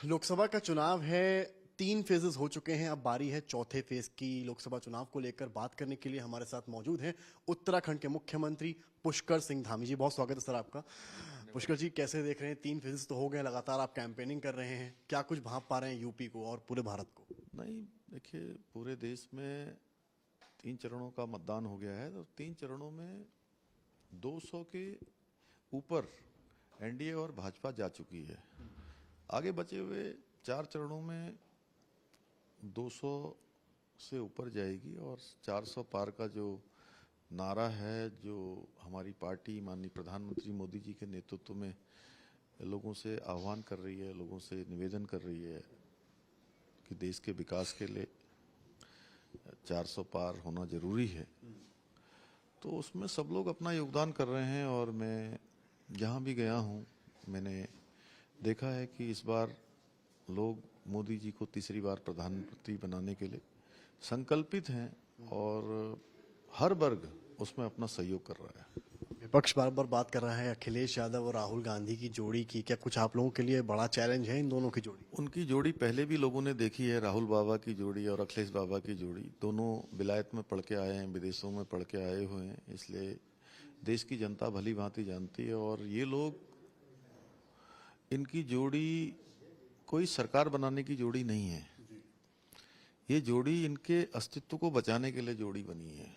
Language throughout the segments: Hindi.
लोकसभा का चुनाव है। 3 फेजेस हो चुके हैं, अब बारी है चौथे फेज की। लोकसभा चुनाव को लेकर बात करने के लिए हमारे साथ मौजूद हैं उत्तराखंड के मुख्यमंत्री पुष्कर सिंह धामी जी। बहुत स्वागत है सर आपका। पुष्कर जी, कैसे देख रहे हैं? 3 फेजेस तो हो गए, लगातार आप कैंपेनिंग कर रहे हैं, क्या कुछ भांप पा रहे हैं यूपी को और पूरे भारत को? नहीं, देखिए, पूरे देश में 3 चरणों का मतदान हो गया है। तो 3 चरणों में 200 के ऊपर एनडीए और भाजपा जा चुकी है। आगे बचे हुए 4 चरणों में 200 से ऊपर जाएगी और 400 पार का जो नारा है, जो हमारी पार्टी माननीय प्रधानमंत्री मोदी जी के नेतृत्व में लोगों से आह्वान कर रही है, लोगों से निवेदन कर रही है कि देश के विकास के लिए 400 पार होना जरूरी है, तो उसमें सब लोग अपना योगदान कर रहे हैं। और मैं जहाँ भी गया हूँ, मैंने देखा है कि इस बार लोग मोदी जी को तीसरी बार प्रधानमंत्री बनाने के लिए संकल्पित हैं और हर वर्ग उसमें अपना सहयोग कर रहा है। विपक्ष बार बार बात कर रहा है अखिलेश यादव और राहुल गांधी की जोड़ी की। क्या कुछ आप लोगों के लिए बड़ा चैलेंज है इन दोनों की जोड़ी? उनकी जोड़ी पहले भी लोगों ने देखी है, राहुल बाबा की जोड़ी और अखिलेश बाबा की जोड़ी। दोनों विलायत में पढ़ के आए हैं, विदेशों में पढ़ के आए हुए हैं, इसलिए देश की जनता भली भांति जानती है। और ये लोग, इनकी जोड़ी कोई सरकार बनाने की जोड़ी नहीं है, ये जोड़ी इनके अस्तित्व को बचाने के लिए जोड़ी बनी है,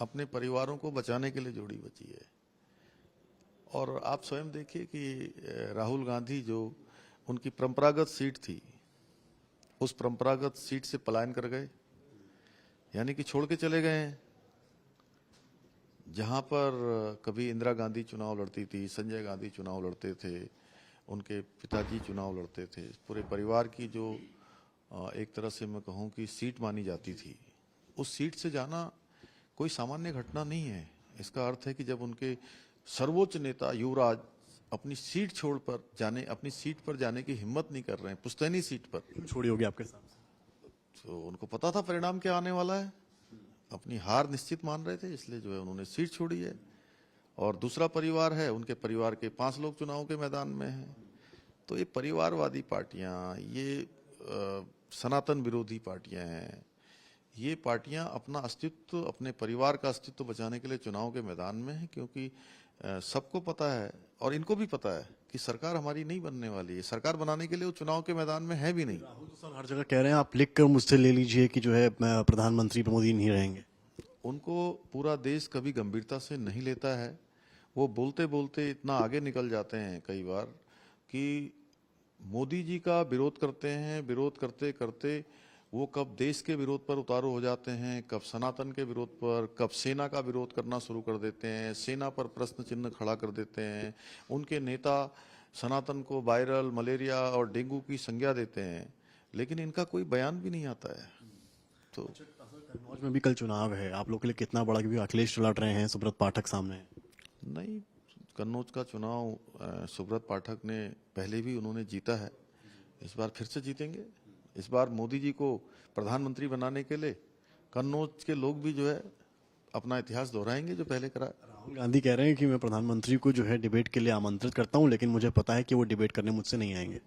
अपने परिवारों को बचाने के लिए जोड़ी बची है। और आप स्वयं देखिए कि राहुल गांधी, जो उनकी परंपरागत सीट थी, उस परंपरागत सीट से पलायन कर गए, यानी कि छोड़ के चले गए हैं। जहां पर कभी इंदिरा गांधी चुनाव लड़ती थी, संजय गांधी चुनाव लड़ते थे, उनके पिताजी चुनाव लड़ते थे, पूरे परिवार की जो एक तरह से मैं कहूं कि सीट मानी जाती थी, उस सीट से जाना कोई सामान्य घटना नहीं है। इसका अर्थ है कि जब उनके सर्वोच्च नेता युवराज अपनी सीट अपनी सीट पर जाने की हिम्मत नहीं कर रहे हैं, पुश्तैनी सीट पर, छोड़ी होगी आपके साथ? तो उनको पता था परिणाम क्या आने वाला है, अपनी हार निश्चित मान रहे थे, इसलिए जो है उन्होंने सीट छोड़ी है। और दूसरा परिवार है, उनके परिवार के 5 लोग चुनाव के मैदान में हैं। तो ये परिवारवादी पार्टियां, ये सनातन विरोधी पार्टियां हैं। ये पार्टियां अपना अस्तित्व, अपने परिवार का अस्तित्व बचाने के लिए चुनाव के मैदान में है, क्योंकि सबको पता है और इनको भी पता है कि सरकार हमारी नहीं बनने वाली है। सरकार बनाने के लिए वो चुनाव के मैदान में है भी नहीं। राहुल तो सर हर जगह कह रहे हैं आप लिख कर मुझसे ले लीजिए कि जो है प्रधानमंत्री मोदी नहीं रहेंगे। उनको पूरा देश कभी गंभीरता से नहीं लेता है। वो बोलते बोलते इतना आगे निकल जाते हैं कई बार कि मोदी जी का विरोध करते हैं, विरोध करते करते वो कब देश के विरोध पर उतारू हो जाते हैं, कब सनातन के विरोध पर, कब सेना का विरोध करना शुरू कर देते हैं, सेना पर प्रश्न चिन्ह खड़ा कर देते हैं। उनके नेता सनातन को वायरल, मलेरिया और डेंगू की संज्ञा देते हैं, लेकिन इनका कोई बयान भी नहीं आता है। तो कन्नौज में भी कल चुनाव है, आप लोग के लिए कितना बड़ा? क्योंकि अखिलेश लड़ रहे हैं, सुब्रत पाठक सामने है। नहीं, कन्नौज का चुनाव सुब्रत पाठक ने पहले भी उन्होंने जीता है, इस बार फिर से जीतेंगे। इस बार मोदी जी को प्रधानमंत्री बनाने के लिए कन्नौज के लोग भी जो है अपना इतिहास दोहराएंगे जो पहले करा। राहुल गांधी कह रहे हैं कि मैं प्रधानमंत्री को जो है डिबेट के लिए आमंत्रित करता हूं, लेकिन मुझे पता है कि वो डिबेट करने मुझसे नहीं आएंगे।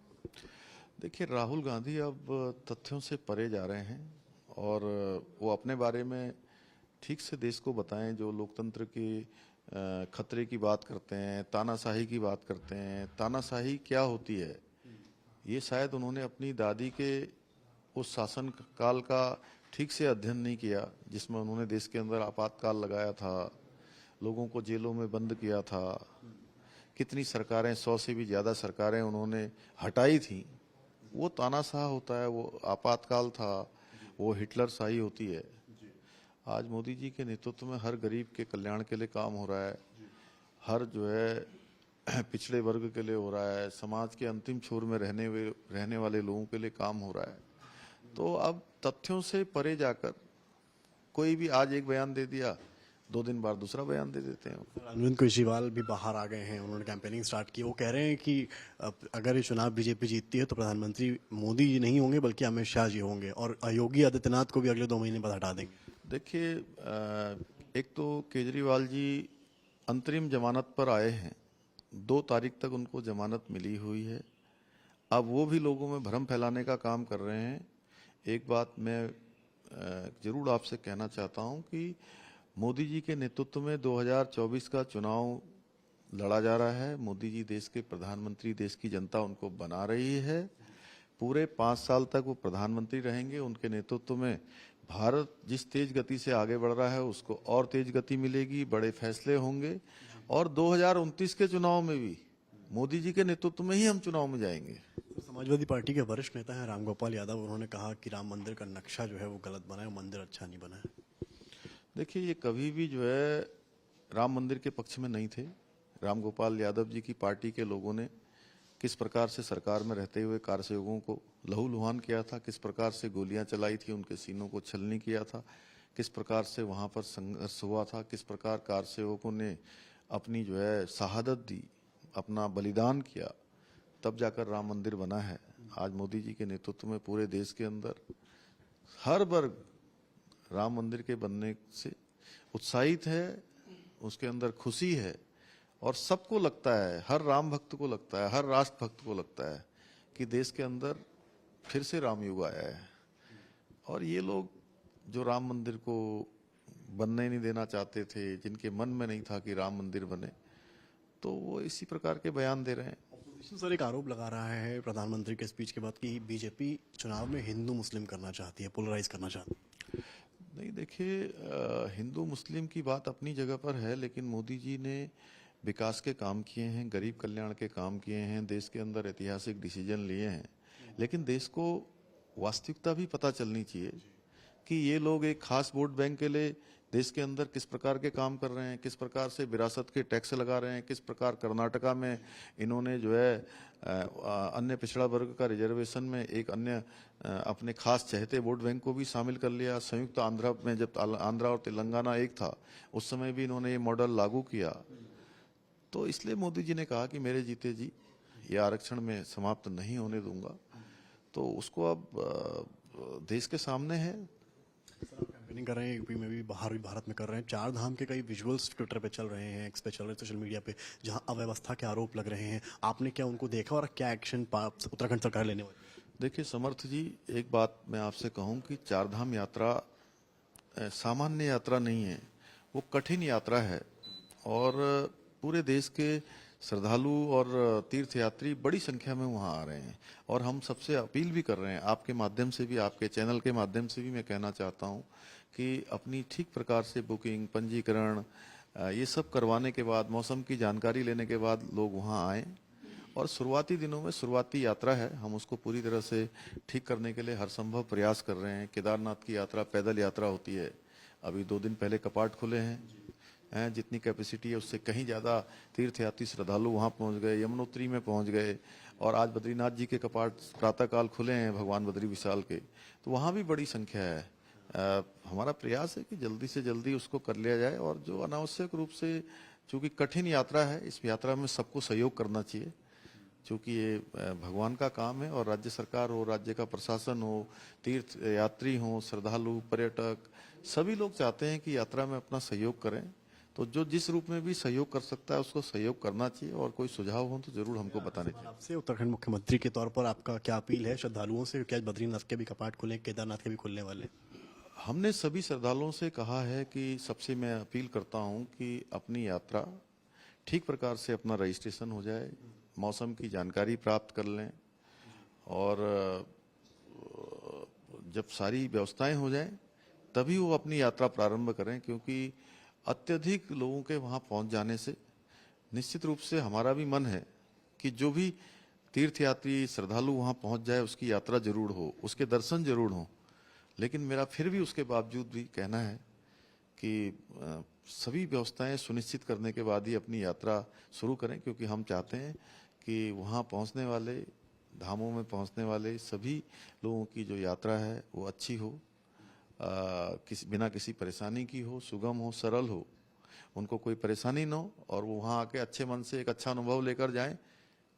देखिए, राहुल गांधी अब तथ्यों से परे जा रहे हैं और वो अपने बारे में ठीक से देश को बताएं। जो लोकतंत्र के खतरे की बात करते हैं, तानाशाही की बात करते हैं, तानाशाही क्या होती है, ये शायद उन्होंने अपनी दादी के उस शासन काल का ठीक से अध्ययन नहीं किया, जिसमें उन्होंने देश के अंदर आपातकाल लगाया था, लोगों को जेलों में बंद किया था, कितनी सरकारें, 100 से भी ज़्यादा सरकारें उन्होंने हटाई थी। वो तानाशाह होता है, वो आपातकाल था, वो हिटलर शाही होती है। आज मोदी जी के नेतृत्व में हर गरीब के कल्याण के लिए काम हो रहा है, हर जो है पिछड़े वर्ग के लिए हो रहा है, समाज के अंतिम छोर में रहने वाले लोगों के लिए काम हो रहा है। तो अब तथ्यों से परे जाकर कोई भी आज एक बयान दे दिया, 2 दिन बाद दूसरा बयान दे देते हैं। अरविंद केजरीवाल भी बाहर आ गए हैं, उन्होंने कैंपेनिंग स्टार्ट की। वो कह रहे हैं कि अगर ये चुनाव बीजेपी जीतती है तो प्रधानमंत्री मोदी जी नहीं होंगे बल्कि अमित शाह जी होंगे, और योगी आदित्यनाथ को भी अगले 2 महीने बाद हटा देंगे। देखिए, एक तो केजरीवाल जी अंतरिम जमानत पर आए हैं, 2 तारीख तक उनको जमानत मिली हुई है। अब वो भी लोगों में भ्रम फैलाने का काम कर रहे हैं। एक बात मैं जरूर आपसे कहना चाहता हूं कि मोदी जी के नेतृत्व में 2024 का चुनाव लड़ा जा रहा है। मोदी जी देश के प्रधानमंत्री, देश की जनता उनको बना रही है। पूरे 5 साल तक वो प्रधानमंत्री रहेंगे। उनके नेतृत्व में भारत जिस तेज गति से आगे बढ़ रहा है उसको और तेज गति मिलेगी, बड़े फैसले होंगे और 2029 के चुनाव में भी मोदी जी के नेतृत्व में ही हम चुनाव में जाएंगे। समाजवादी पार्टी के वरिष्ठ नेता हैं रामगोपाल यादव, उन्होंने कहा कि राम मंदिर का नक्शा जो है वो गलत बना है, मंदिर अच्छा नहीं बना है। देखिए, ये कभी भी जो है राम मंदिर के पक्ष में नहीं थे। रामगोपाल यादव जी की पार्टी के लोगों ने किस प्रकार से सरकार में रहते हुए कारसेवकों को लहूलुहान किया था, किस प्रकार से गोलियां चलाई थी, उनके सीनों को छलनी किया था, किस प्रकार से वहां पर संघर्ष हुआ था, किस प्रकार कारसेवकों ने अपनी जो है शहादत दी, अपना बलिदान किया, तब जाकर राम मंदिर बना है। आज मोदी जी के नेतृत्व में पूरे देश के अंदर हर वर्ग राम मंदिर के बनने से उत्साहित है, उसके अंदर खुशी है और सबको लगता है, हर राम भक्त को लगता है, हर राष्ट्र भक्त को लगता है कि देश के अंदर फिर से राम युग आया है। और ये लोग जो राम मंदिर को बनने नहीं देना चाहते थे, जिनके मन में नहीं था कि राम मंदिर बने, तो वो इसी प्रकार के बयान दे रहे हैं। अपोजिशन सर एक आरोप लगा रहा है प्रधानमंत्री के स्पीच के बाद कि बीजेपी चुनाव में हिंदू मुस्लिम करना चाहती है, पोलराइज करना चाहती है। नहीं, देखिए, हिंदू मुस्लिम की बात अपनी जगह पर है, लेकिन मोदी जी ने विकास के काम किए हैं, गरीब कल्याण के काम किए हैं, देश के अंदर ऐतिहासिक डिसीजन लिए हैं। लेकिन देश को वास्तविकता भी पता चलनी चाहिए कि ये लोग एक खास वोट बैंक के लिए देश के अंदर किस प्रकार के काम कर रहे हैं, किस प्रकार से विरासत के टैक्स लगा रहे हैं, किस प्रकार कर्नाटका में इन्होंने जो है अन्य पिछड़ा वर्ग का रिजर्वेशन में एक अन्य अपने खास चहेते वोट बैंक को भी शामिल कर लिया। संयुक्त आंध्र में जब आंध्रा और तेलंगाना एक था, उस समय भी इन्होंने ये मॉडल लागू किया। तो इसलिए मोदी जी ने कहा कि मेरे जीते जी ये आरक्षण में समाप्त नहीं होने दूंगा। तो उसको अब देश के सामने है। सर आप कैंपेनिंग कर रहे हैं यूपी में भी, बाहर भी भारत में कर रहे हैं, 4 धाम के कई विजुअल्स ट्विटर पे चल रहे हैं, एक्स पे चल रहे हैं, सोशल मीडिया पे, जहां अव्यवस्था के आरोप लग रहे हैं। आपने क्या उनको देखा और क्या एक्शन उत्तराखंड सरकार लेने वाली है? देखिए समर्थ जी, एक बात मैं आपसे कहूं कि चार धाम यात्रा सामान्य यात्रा नहीं है, वो कठिन यात्रा है और पूरे देश के श्रद्धालु और तीर्थयात्री बड़ी संख्या में वहां आ रहे हैं। और हम सबसे अपील भी कर रहे हैं, आपके माध्यम से भी, आपके चैनल के माध्यम से भी मैं कहना चाहता हूं कि अपनी ठीक प्रकार से बुकिंग, पंजीकरण, ये सब करवाने के बाद, मौसम की जानकारी लेने के बाद लोग वहां आएं। और शुरुआती दिनों में शुरुआती यात्रा है, हम उसको पूरी तरह से ठीक करने के लिए हर संभव प्रयास कर रहे हैं। केदारनाथ की यात्रा पैदल यात्रा होती है, अभी 2 दिन पहले कपाट खुले हैं, जितनी कैपेसिटी है उससे कहीं ज़्यादा तीर्थयात्री श्रद्धालु वहाँ पहुँच गए, यमुनोत्री में पहुँच गए। और आज बद्रीनाथ जी के कपाट प्रातःकाल खुले हैं भगवान बद्री विशाल के, तो वहाँ भी बड़ी संख्या है। हमारा प्रयास है कि जल्दी से जल्दी उसको कर लिया जाए। और जो अनावश्यक रूप से, चूंकि कठिन यात्रा है, इस यात्रा में सबको सहयोग करना चाहिए, क्योंकि ये भगवान का काम है। और राज्य सरकार हो, राज्य का प्रशासन हो, तीर्थ यात्री हो, श्रद्धालु, पर्यटक, सभी लोग चाहते हैं कि यात्रा में अपना सहयोग करें। तो जो जिस रूप में भी सहयोग कर सकता है उसको सहयोग करना चाहिए। और कोई सुझाव हो तो जरूर हमको बताने चाहिए। आपसे उत्तराखंड मुख्यमंत्री के तौर पर आपका क्या अपील है श्रद्धालुओं से? क्या बद्रीनाथ के भी कपाट खुले, केदारनाथ के भी खुलने वाले? हमने सभी श्रद्धालुओं से कहा है कि सबसे मैं अपील करता हूं कि अपनी यात्रा ठीक प्रकार से अपना रजिस्ट्रेशन हो जाए, मौसम की जानकारी प्राप्त कर लें और जब सारी व्यवस्थाएं हो जाएं तभी वो अपनी यात्रा प्रारंभ करें। क्योंकि अत्यधिक लोगों के वहां पहुंच जाने से निश्चित रूप से हमारा भी मन है कि जो भी तीर्थयात्री श्रद्धालु वहां पहुंच जाए उसकी यात्रा जरूर हो, उसके दर्शन जरूर हो। लेकिन मेरा फिर भी उसके बावजूद भी कहना है कि सभी व्यवस्थाएं सुनिश्चित करने के बाद ही अपनी यात्रा शुरू करें, क्योंकि हम चाहते हैं कि वहां पहुंचने वाले, धामों में पहुंचने वाले सभी लोगों की जो यात्रा है वो अच्छी हो, बिना किसी परेशानी की हो, सुगम हो, सरल हो, उनको कोई परेशानी न हो और वो वहाँ आके अच्छे मन से एक अच्छा अनुभव लेकर जाएं।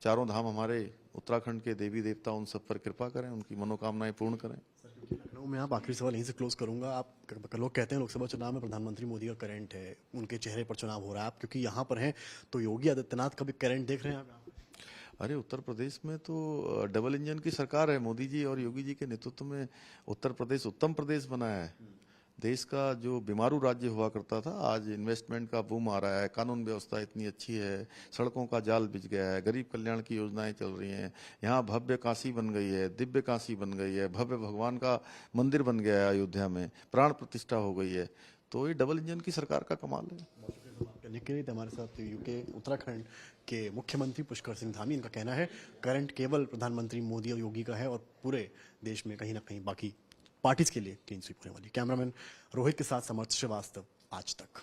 चारों धाम हमारे उत्तराखंड के देवी देवता उन सब पर कृपा करें, उनकी मनोकामनाएं पूर्ण करें। लखनऊ में आप, आखिरी सवाल यहीं से क्लोज करूंगा, आप लोग कहते हैं लोकसभा चुनाव में प्रधानमंत्री मोदी का करंट है, उनके चेहरे पर चुनाव हो रहा है, आप क्योंकि यहाँ पर हैं तो योगी आदित्यनाथ का भी करंट देख रहे हैं आप? अरे उत्तर प्रदेश में तो डबल इंजन की सरकार है। मोदी जी और योगी जी के नेतृत्व में उत्तर प्रदेश उत्तम प्रदेश बना है। देश का जो बीमारू राज्य हुआ करता था, आज इन्वेस्टमेंट का बूम आ रहा है, कानून व्यवस्था इतनी अच्छी है, सड़कों का जाल बिछ गया है, गरीब कल्याण की योजनाएं चल रही हैं, यहाँ भव्य काशी बन गई है, दिव्य काशी बन गई है, भव्य भगवान का मंदिर बन गया है, अयोध्या में प्राण प्रतिष्ठा हो गई है। तो ये डबल इंजन की सरकार का कमाल है। बात करने के लिए तो हमारे साथ यूके उत्तराखंड के मुख्यमंत्री पुष्कर सिंह धामी, इनका कहना है करंट केवल प्रधानमंत्री मोदी और योगी का है और पूरे देश में कहीं ना कहीं बाकी पार्टीज के लिए क्लीन स्वीप होने वाली। कैमरामैन रोहित के साथ समर्थ श्रीवास्तव, आज तक।